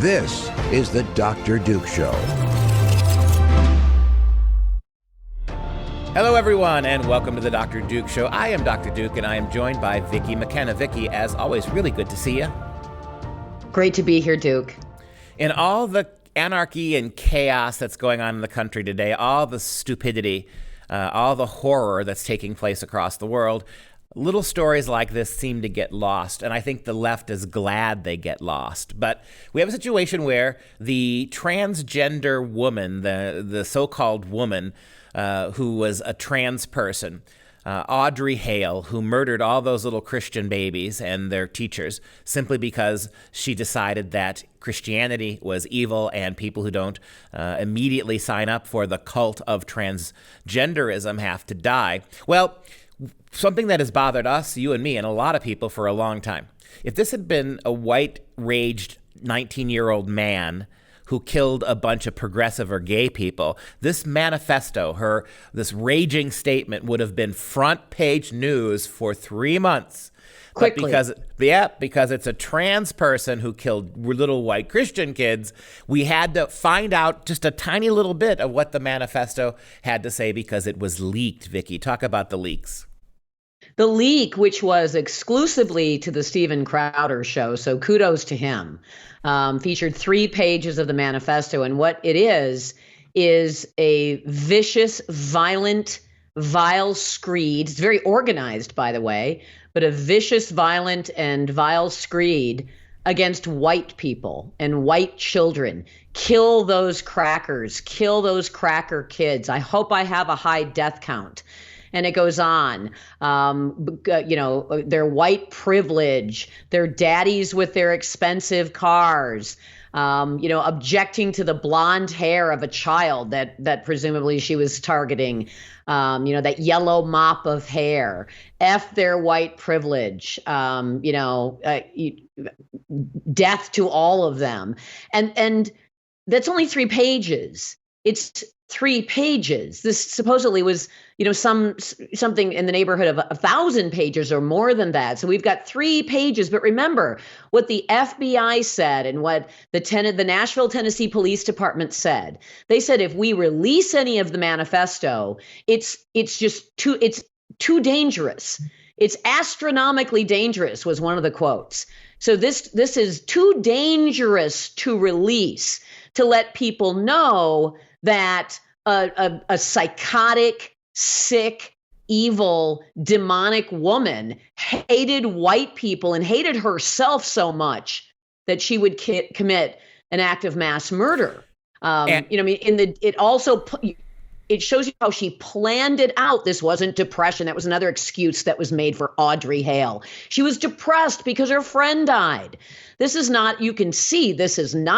This is the Dr. Duke Show. Hello, everyone, and welcome to the Dr. Duke Show. I am Dr. Duke, and I am joined by Vicki McKenna. Vicki, as always, really good to see you. Great to be here, Duke. In all the anarchy and chaos that's going on in the country today, all the stupidity, all the horror that's taking place across the world, little stories like this seem to get lost, and I think the left is glad they get lost. But we have a situation where the transgender woman, the so-called woman, who was a trans person, Audrey Hale, who murdered all those little Christian babies and their teachers simply because she decided that Christianity was evil and people who don't immediately sign up for the cult of transgenderism have to die. Well, something that has bothered us, you and me, and a lot of people for a long time. If this had been a white-raged 19-year-old man who killed a bunch of progressive or gay people, this manifesto, this raging statement would have been front page news for 3 months. Quickly. But because it's a trans person who killed little white Christian kids, we had to find out just a tiny little bit of what the manifesto had to say because it was leaked. Vicki, talk about the leaks. The leak, which was exclusively to the Steven Crowder show, so kudos to him, featured 3 pages of the manifesto. And what it is a vicious, violent, vile screed. It's very organized, by the way, but a vicious, violent, and vile screed against white people and white children. Kill those crackers. Kill those cracker kids. I hope I have a high death count. And it goes on, their white privilege, their daddies with their expensive cars, objecting to the blonde hair of a child that presumably she was targeting, that yellow mop of hair, F their white privilege, death to all of them. And that's only 3 pages. It's 3 pages. This supposedly was, something in the neighborhood of 1,000 pages or more than that. So we've got 3 pages. But remember what the FBI said and what the Nashville, Tennessee Police Department said. They said if we release any of the manifesto, it's too dangerous. It's astronomically dangerous was one of the quotes. So this is too dangerous to release, to let people know that a psychotic, sick, evil, demonic woman hated white people and hated herself so much that she would commit an act of mass murder. It shows you how she planned it out. This wasn't depression. That was another excuse that was made for Audrey Hale. She was depressed because her friend died. This is not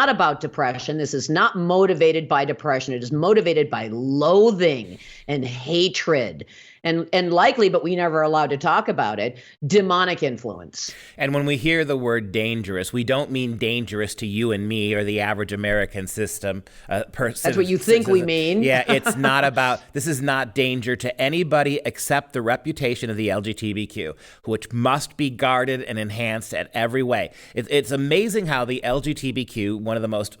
about depression. This is not motivated by depression. It is motivated by loathing and hatred and likely, but we never allowed to talk about it, demonic influence. And when we hear the word dangerous, we don't mean dangerous to you and me or the average American system person. That's what you think we mean. Yeah, it's not about, this is not danger to anybody except the reputation of the LGTBQ, which must be guarded and enhanced at every way. It's amazing how the LGTBQ, one of the most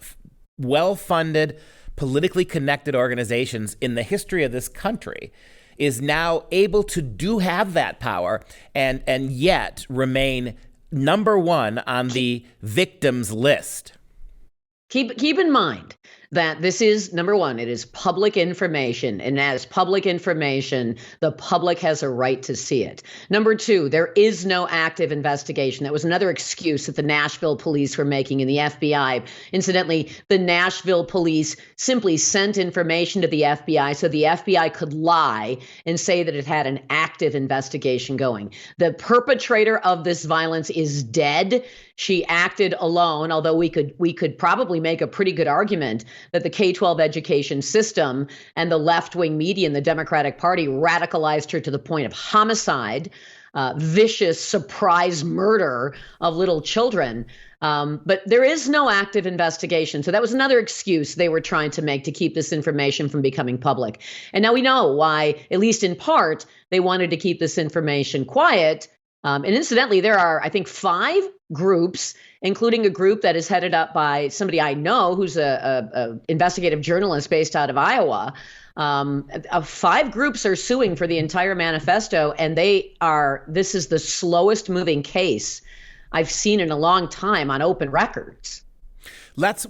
well-funded, politically connected organizations in the history of this country, is now able to have that power and yet remain number 1 on the victims list. Keep in mind that this is, number 1, it is public information. And as public information, the public has a right to see it. Number 2, there is no active investigation. That was another excuse that the Nashville police were making in the FBI. Incidentally, the Nashville police simply sent information to the FBI so the FBI could lie and say that it had an active investigation going. The perpetrator of this violence is dead. She acted alone, although we could probably make a pretty good argument that the K-12 education system and the left-wing media and the Democratic Party radicalized her to the point of homicide, vicious surprise murder of little children. But there is no active investigation. So that was another excuse they were trying to make to keep this information from becoming public. And now we know why, at least in part, they wanted to keep this information quiet. And incidentally, there are, I think, 5 groups, including a group that is headed up by somebody I know who's a investigative journalist based out of Iowa. 5 groups are suing for the entire manifesto, and this is the slowest moving case I've seen in a long time on open records.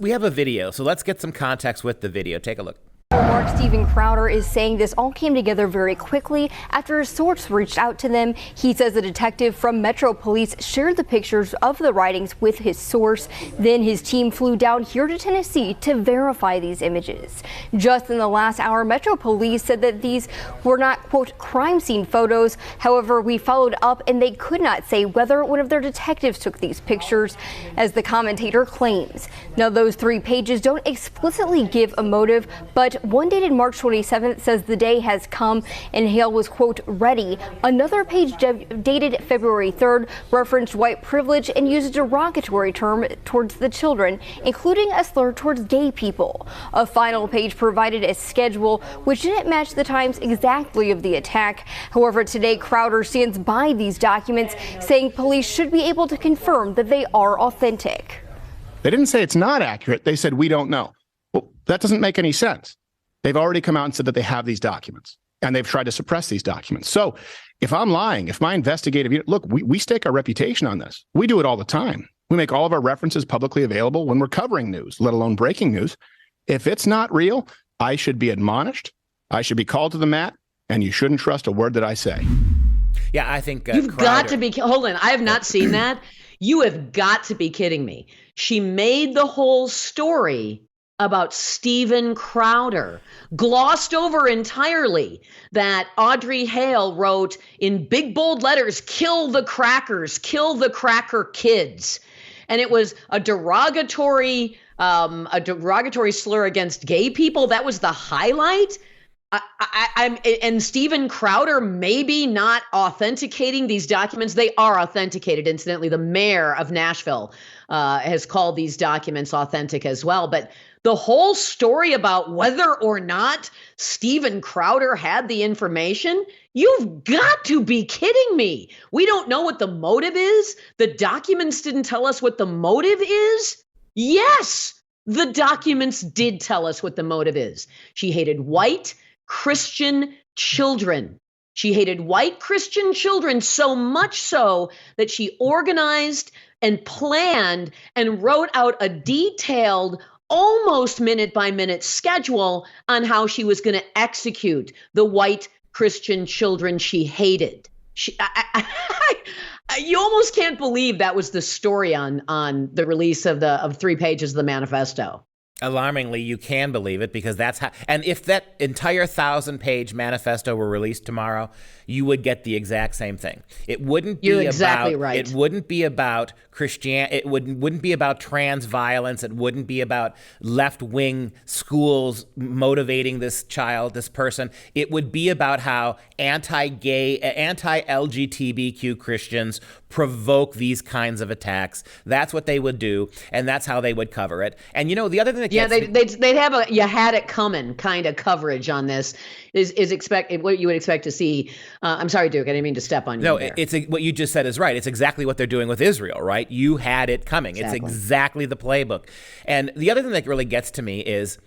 We have a video, so let's get some context with the video. Take a look. Mark Stephen Crowder is saying this all came together very quickly after a source reached out to them. He says a detective from Metro Police shared the pictures of the writings with his source. Then his team flew down here to Tennessee to verify these images. Just in the last hour, Metro Police said that these were not, quote, crime scene photos. However, we followed up and they could not say whether one of their detectives took these pictures, as the commentator claims. Now, those 3 pages don't explicitly give a motive, but one dated March 27th says the day has come and Hale was, quote, ready. Another page dated February 3rd referenced white privilege and used a derogatory term towards the children, including a slur towards gay people. A final page provided a schedule which didn't match the times exactly of the attack. However, today Crowder stands by these documents, saying police should be able to confirm that they are authentic. They didn't say it's not accurate. They said, we don't know. Well, that doesn't make any sense. They've already come out and said that they have these documents, and they've tried to suppress these documents. So if I'm lying, if my investigative unit, look, we stake our reputation on this. We do it all the time. We make all of our references publicly available when we're covering news, let alone breaking news. If it's not real, I should be admonished. I should be called to the mat, and you shouldn't trust a word that I say. Yeah, I think you've got to be. Hold on, I have not seen that. You have got to be kidding me. She made the whole story about Stephen Crowder, glossed over entirely that Audrey Hale wrote in big bold letters, "Kill the crackers, kill the cracker kids." And it was a derogatory slur against gay people. That was the highlight. And Stephen Crowder maybe not authenticating these documents. They are authenticated. Incidentally, the mayor of Nashville has called these documents authentic as well. But the whole story about whether or not Stephen Crowder had the information, you've got to be kidding me. We don't know what the motive is. The documents didn't tell us what the motive is. Yes, the documents did tell us what the motive is. She hated white Christian children. She hated white Christian children so much so that she organized and planned and wrote out a detailed, almost minute-by-minute schedule on how she was going to execute the white Christian children she hated. You almost can't believe that was the story on the release of 3 pages of the manifesto. Alarmingly, you can believe it, because that's how. And if that entire 1,000-page manifesto were released tomorrow, you would get the exact same thing. It wouldn't be exactly right. It wouldn't be about Christianity. It wouldn't be about trans violence. It wouldn't be about left-wing schools motivating this person. It would be about how anti-gay, anti-LGTBQ Christians provoke these kinds of attacks. That's what they would do, and that's how they would cover it. And the other thing that they'd have a "you had it coming" kind of coverage on this. Is what you would expect to see. I'm sorry, Duke, I didn't mean to step on you. No, there. What you just said is right. It's exactly what they're doing with Israel, right? You had it coming. Exactly. It's exactly the playbook. And the other thing that really gets to me is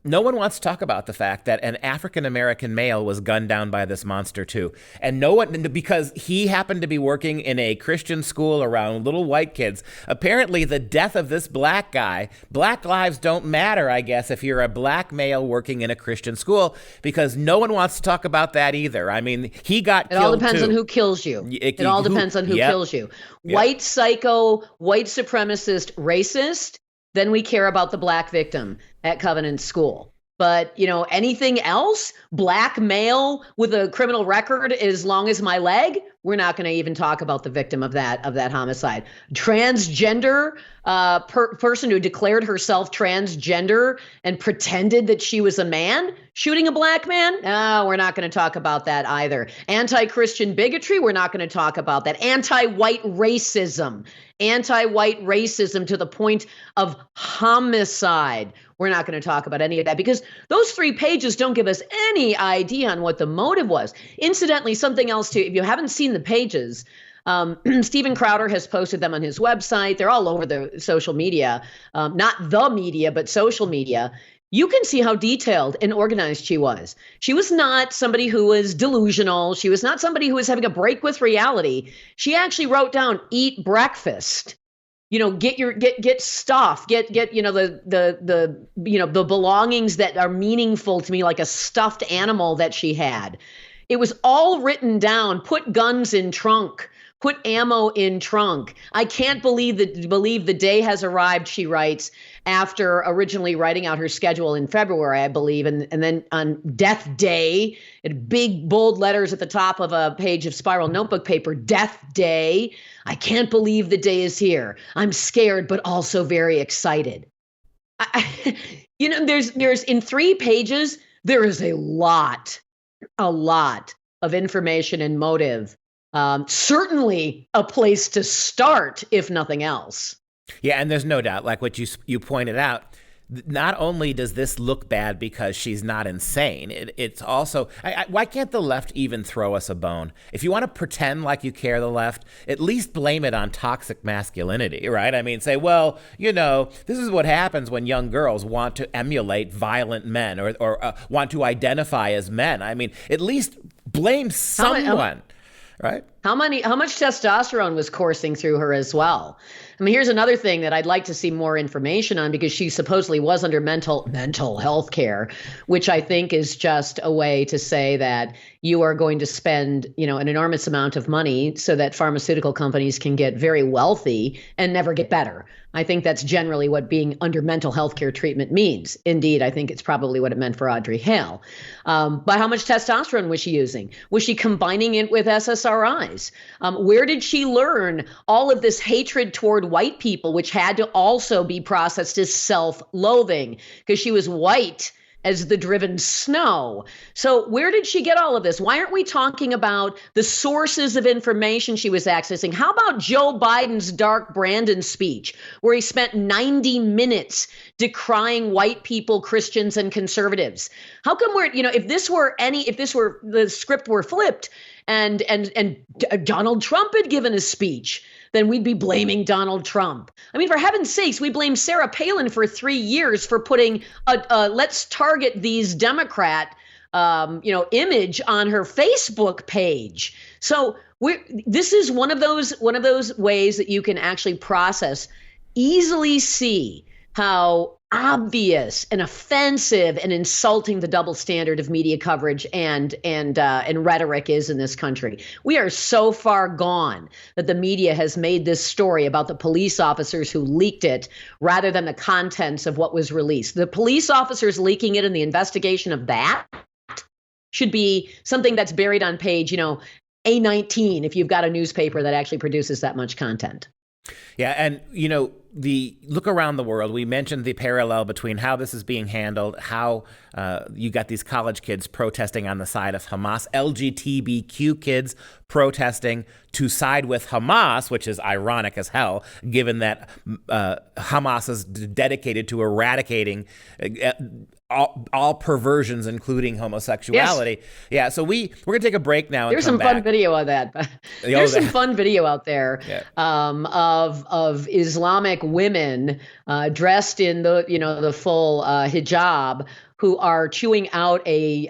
no one wants to talk about the fact that an African-American male was gunned down by this monster too. And no one, because he happened to be working in a Christian school around little white kids. Apparently the death of this black guy, black lives don't matter, I guess, if you're a black male working in a Christian school, because no one wants to talk about that either. I mean, he got killed too. It all depends on who kills you. It all depends on who kills you. White psycho, white supremacist, racist. Then we care about the black victim at Covenant School. But, anything else, black male with a criminal record as long as my leg, we're not going to even talk about the victim of that homicide. Transgender person who declared herself transgender and pretended that she was a man shooting a black man. No, we're not going to talk about that either. Anti-Christian bigotry, we're not going to talk about that. Anti-white racism to the point of homicide. We're not going to talk about any of that, because those 3 pages don't give us any idea on what the motive was. Incidentally, something else too, if you haven't seen the pages, Steven Crowder has posted them on his website. They're all over the social media, not the media, but social media. You can see how detailed and organized she was. She was not somebody who was delusional. She was not somebody who was having a break with reality. She actually wrote down, eat breakfast. Get stuff, get the belongings that are meaningful to me, like a stuffed animal that she had. It was all written down. Put guns in trunk. Put ammo in trunk. I can't believe the day has arrived, she writes, after originally writing out her schedule in February, I believe. And then on death day, in big bold letters at the top of a page of spiral notebook paper, death day. I can't believe the day is here. I'm scared, but also very excited. There's in 3 pages, there is a lot of information and motive. Certainly a place to start, if nothing else. Yeah, and there's no doubt, like what you pointed out, not only does this look bad because she's not insane, it's also, why can't the left even throw us a bone? If you want to pretend like you care, the left, at least blame it on toxic masculinity, right? I mean, say, well, this is what happens when young girls want to emulate violent men or want to identify as men. I mean, at least blame someone. Right? How much testosterone was coursing through her as well? I mean, here's another thing that I'd like to see more information on, because she supposedly was under mental health care, which I think is just a way to say that you are going to spend, an enormous amount of money so that pharmaceutical companies can get very wealthy and never get better. I think that's generally what being under mental health care treatment means. Indeed, I think it's probably what it meant for Audrey Hale. But how much testosterone was she using? Was she combining it with SSRIs? Where did she learn all of this hatred toward white people, which had to also be processed as self-loathing because she was white as the driven snow? So where did she get all of this? Why aren't we talking about the sources of information she was accessing? How about Joe Biden's Dark Brandon speech, where he spent 90 minutes decrying white people, Christians, and conservatives? How come if the script were flipped and Donald Trump had given a speech, then we'd be blaming Donald Trump. I mean, for heaven's sakes, we blamed Sarah Palin for 3 years for putting let's target these Democrat, image on her Facebook page. So this is one of those ways that you can actually process, easily see how obvious and offensive and insulting the double standard of media coverage and rhetoric is in this country. We are so far gone that the media has made this story about the police officers who leaked it rather than the contents of what was released. The police officers leaking it and the investigation of that should be something that's buried on page, A19 if you've got a newspaper that actually produces that much content. Yeah, and the look around the world, we mentioned the parallel between how this is being handled, how you got these college kids protesting on the side of Hamas, LGTBQ kids protesting to side with Hamas, which is ironic as hell, given that Hamas is dedicated to eradicating all perversions, incling homosexuality. Yes. Yeah, so we're going to take a break now. There's some fun video of that. There's some fun video out there of Islamic women dressed in the full hijab, who are chewing out a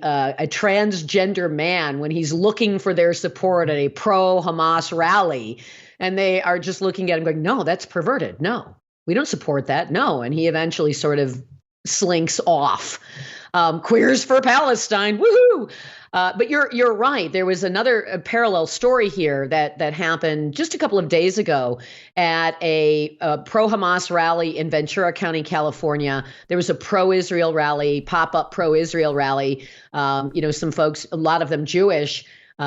transgender man when he's looking for their support at a pro-Hamas rally. And they are just looking at him going, no, that's perverted. No, we don't support that. No. And he eventually sort of slinks off. Queers for Palestine. Woohoo! But you're right. There was another parallel story here that happened just a couple of days ago at a pro-Hamas rally in Ventura County, California. There was a pro-Israel rally, pop-up pro-Israel rally. Some folks, a lot of them Jewish,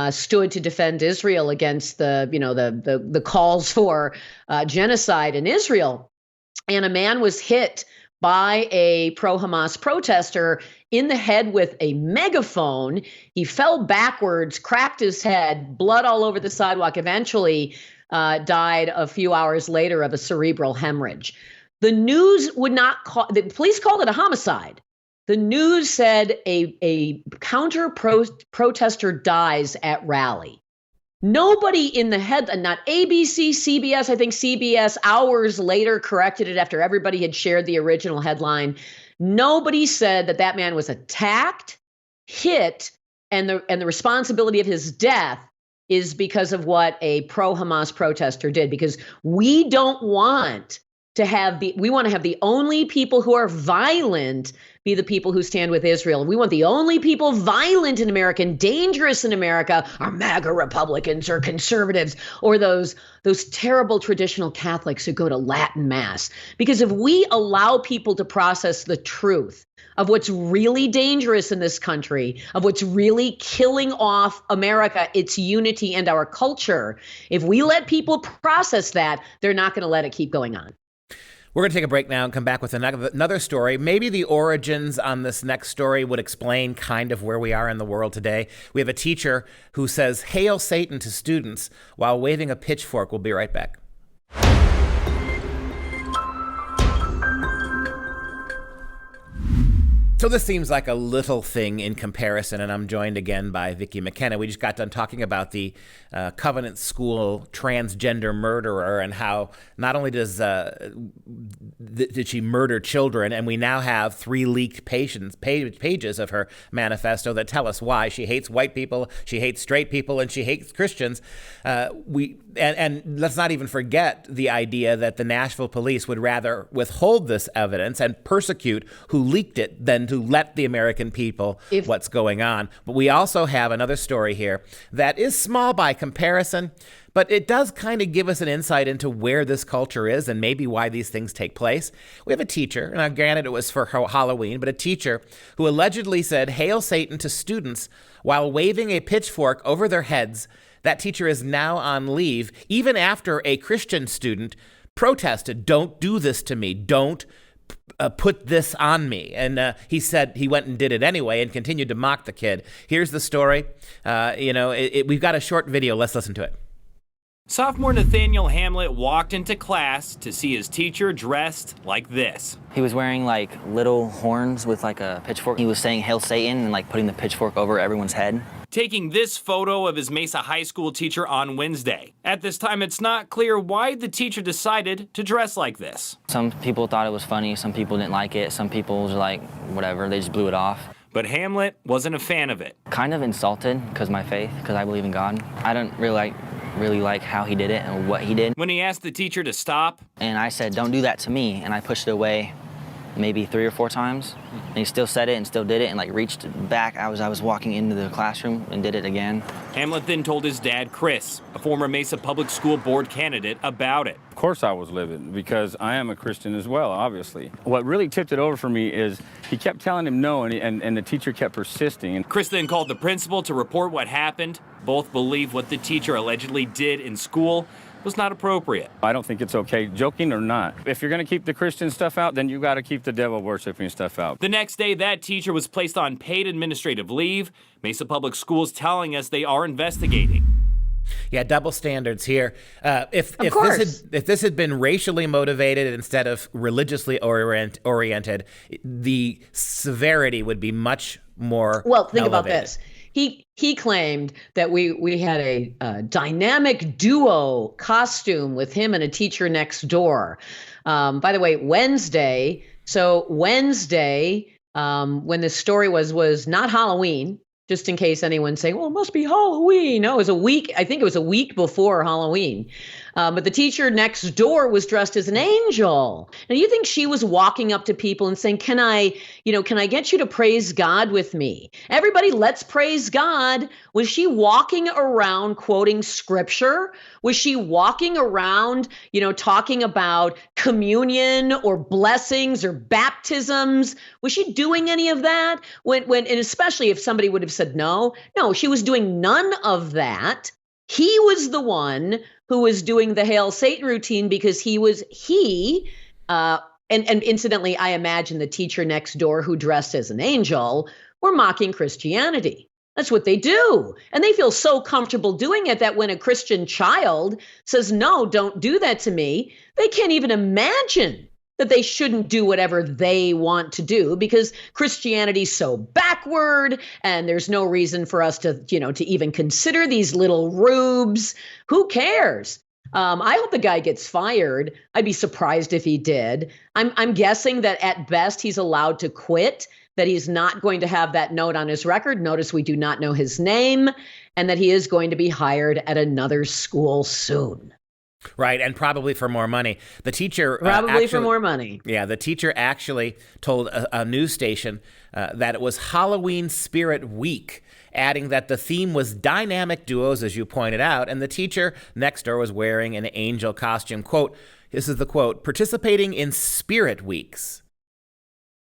stood to defend Israel against the calls for genocide in Israel. And a man was hit by a pro-Hamas protester in the head with a megaphone. He fell backwards, cracked his head, blood all over the sidewalk, eventually died a few hours later of a cerebral hemorrhage. The news would not call, the police called it a homicide. The news said a counter protester dies at rally. Nobody in the head, not ABC, CBS, I think CBS hours later corrected it after everybody had shared the original headline. Nobody said that that man was attacked, hit, and the responsibility of his death is because of what a pro-Hamas protester did. Because we don't want to have we want to have the only people who are violent be the people who stand with Israel. We want the only people violent in America and dangerous in America are MAGA Republicans or conservatives or those terrible traditional Catholics who go to Latin Mass. Because if we allow people to process the truth of what's really dangerous in this country, of what's really killing off America, its unity and our culture, if we let people process that, they're not going to let it keep going on. We're going to take a break now and come back with another story. Maybe the origins on this next story would explain kind of where we are in the world today. We have a teacher who says, "Hail Satan" to students while waving a pitchfork. We'll be right back. So this seems like a little thing in comparison, and I'm joined again by Vicki McKenna. We just got done talking about the Covenant School transgender murderer and how not only did she murder children, and we now have 3 leaked pages of her manifesto that tell us why. She hates white people, she hates straight people, and she hates Christians. And let's not even forget the idea that the Nashville police would rather withhold this evidence and persecute who leaked it than to let the American people what's going on. But we also have another story here that is small by comparison, but it does kind of give us an insight into where this culture is and maybe why these things take place. We have a teacher, and granted it was for Halloween, but a teacher who allegedly said, "Hail Satan" to students while waving a pitchfork over their heads. That teacher is now on leave, even after a Christian student protested, "Don't do this to me. Don't put this on me." And he said he went and did it anyway and continued to mock the kid. Here's the story. We've got a short video. Let's listen to it. Sophomore Nathaniel Hamlet walked into class to see his teacher dressed like this. He was wearing like little horns with like a pitchfork. He was saying "Hail Satan" and like putting the pitchfork over everyone's head. Taking this photo of his Mesa High School teacher on Wednesday. At this time, it's not clear why the teacher decided to dress like this. Some people thought it was funny, some people didn't like it, some people were like, whatever, they just blew it off. But Hamlet wasn't a fan of it. Kind of insulted because my faith, because I believe in God. I don't really like how he did it and what he did. When he asked the teacher to stop, and I said, "Don't do that to me," and I pushed it away maybe 3 or 4 times, and he still said it and still did it and like reached back. I was walking into the classroom and did it again. Hamlet then told his dad, Chris, a former Mesa Public School Board candidate, about it. Of course I was livid because I am a Christian as well, obviously. What really tipped it over for me is he kept telling him no, and the teacher kept persisting. Chris then called the principal to report what happened. Both believe what the teacher allegedly did in school was not appropriate. I don't think it's okay, joking or not. If you're going to keep the Christian stuff out, then you got to keep the devil worshiping stuff out. The next day, that teacher was placed on paid administrative leave. Mesa Public Schools telling us they are investigating. Yeah, double standards here. If this had been racially motivated instead of religiously oriented, the severity would be much more Well, think elevated. about this. He claimed that we had a dynamic duo costume with him and a teacher next door. By the way, Wednesday, when this story was not Halloween, just in case anyone's saying, well, it must be Halloween. No, it was a week. I think it was a week before Halloween. But the teacher next door was dressed as an angel. And you think she was walking up to people and saying, can I get you to praise God with me? Everybody, let's praise God. Was she walking around quoting scripture? Was she walking around, talking about communion or blessings or baptisms? Was she doing any of that? And especially if somebody would have said no, she was doing none of that. He was the one who was doing the Hail Satan routine because and incidentally, I imagine the teacher next door who dressed as an angel were mocking Christianity. That's what they do. And they feel so comfortable doing it that when a Christian child says, no, don't do that to me, they can't even imagine that they shouldn't do whatever they want to do because Christianity's so backward and there's no reason for us to, to even consider these little rubes. Who cares? I hope the guy gets fired. I'd be surprised if he did. I'm guessing that at best he's allowed to quit, that he's not going to have that note on his record. Notice we do not know his name, and that he is going to be hired at another school soon. Right, and probably for more money. The teacher for more money. Yeah, the teacher actually told a news station that it was Halloween Spirit Week, adding that the theme was dynamic duos, as you pointed out, and the teacher next door was wearing an angel costume. Quote, this is the quote, "Participating in Spirit Weeks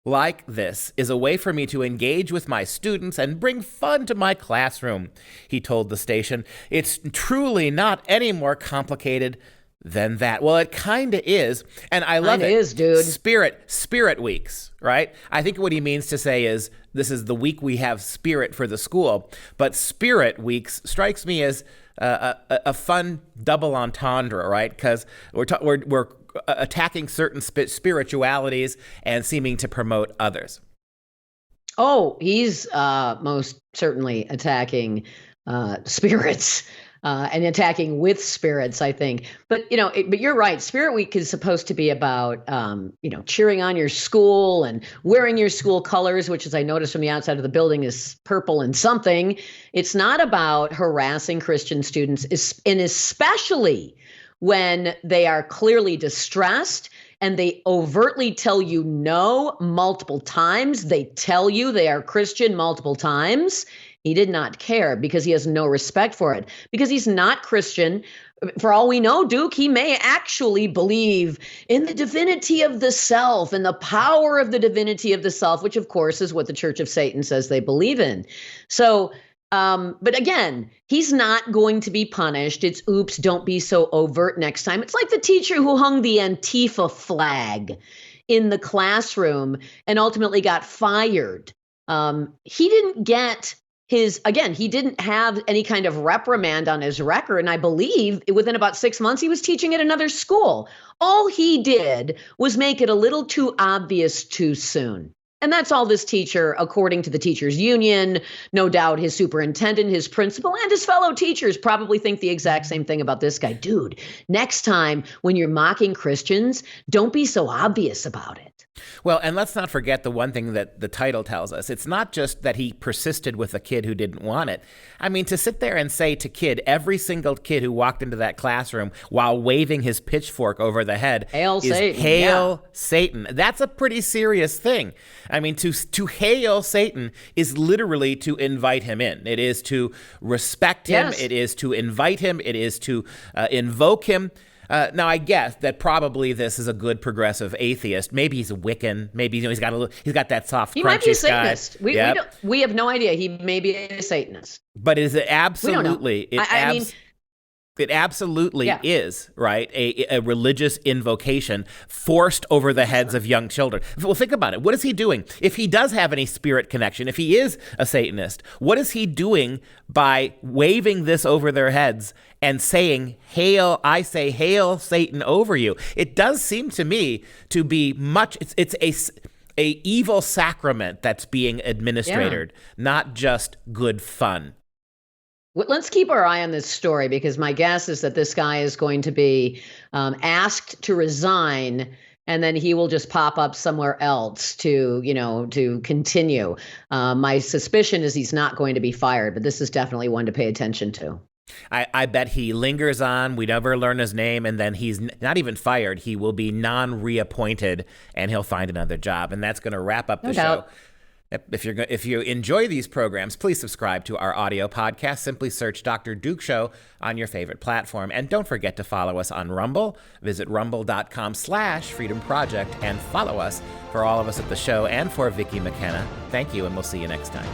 like this is a way for me to engage with my students and bring fun to my classroom," he told the station. "It's truly not any more complicated than that." Well, it kind of is, and I love it. It is, dude. Spirit weeks, right? I think what he means to say is this is the week we have spirit for the school, but Spirit Weeks strikes me as a fun double entendre, right? Because we're attacking certain spiritualities and seeming to promote others. Oh, he's most certainly attacking spirits and attacking with spirits, I think. But but you're right. Spirit Week is supposed to be about cheering on your school and wearing your school colors, which, as I noticed from the outside of the building, is purple and something. It's not about harassing Christian students, and especially when they are clearly distressed and they overtly tell you no multiple times. They tell you they are Christian multiple times. He did not care because he has no respect for it, because he's not Christian. For all we know, Duke, he may actually believe in the divinity of the self and the power of the divinity of the self, which of course is what the Church of Satan says they believe in. So, but again, he's not going to be punished. It's oops, don't be so overt next time. It's like the teacher who hung the Antifa flag in the classroom and ultimately got fired. He didn't get he didn't have any kind of reprimand on his record. And I believe within about 6 months, he was teaching at another school. All he did was make it a little too obvious too soon. And that's all this teacher, according to the teachers union, no doubt his superintendent, his principal, and his fellow teachers probably think the exact same thing about this guy. Dude, next time when you're mocking Christians, don't be so obvious about it. Well, and let's not forget the one thing that the title tells us. It's not just that he persisted with a kid who didn't want it. I mean, to sit there and say to every single kid who walked into that classroom while waving his pitchfork over the head, Hail Satan. Hail Satan. That's a pretty serious thing. I mean, to hail Satan is literally to invite him in. It is to respect him. Yes. It is to invite him. It is to invoke him. Now, I guess that probably this is a good progressive atheist. Maybe he's a Wiccan. Maybe he's got that soft, He crunchy might be a sky. Satanist. We have no idea. He may be a Satanist. But is it absolutely? We don't know. It absolutely is, right? A religious invocation forced over the heads of young children. Well, think about it. What is he doing? If he does have any spirit connection, if he is a Satanist, what is he doing by waving this over their heads and saying, "Hail, I say, hail Satan over you"? It does seem to me to be much, it's a evil sacrament that's being administered, not just good fun. Let's keep our eye on this story, because my guess is that this guy is going to be asked to resign, and then he will just pop up somewhere else to continue. My suspicion is he's not going to be fired, but this is definitely one to pay attention to. I bet he lingers on. We never learn his name, and then he's not even fired. He will be non-reappointed, and he'll find another job, and that's going to wrap up the show. If you enjoy these programs, please subscribe to our audio podcast. Simply search Dr. Duke Show on your favorite platform. And don't forget to follow us on Rumble. Visit rumble.com/FreedomProject and follow us. For all of us at the show and for Vicki McKenna, thank you, and we'll see you next time.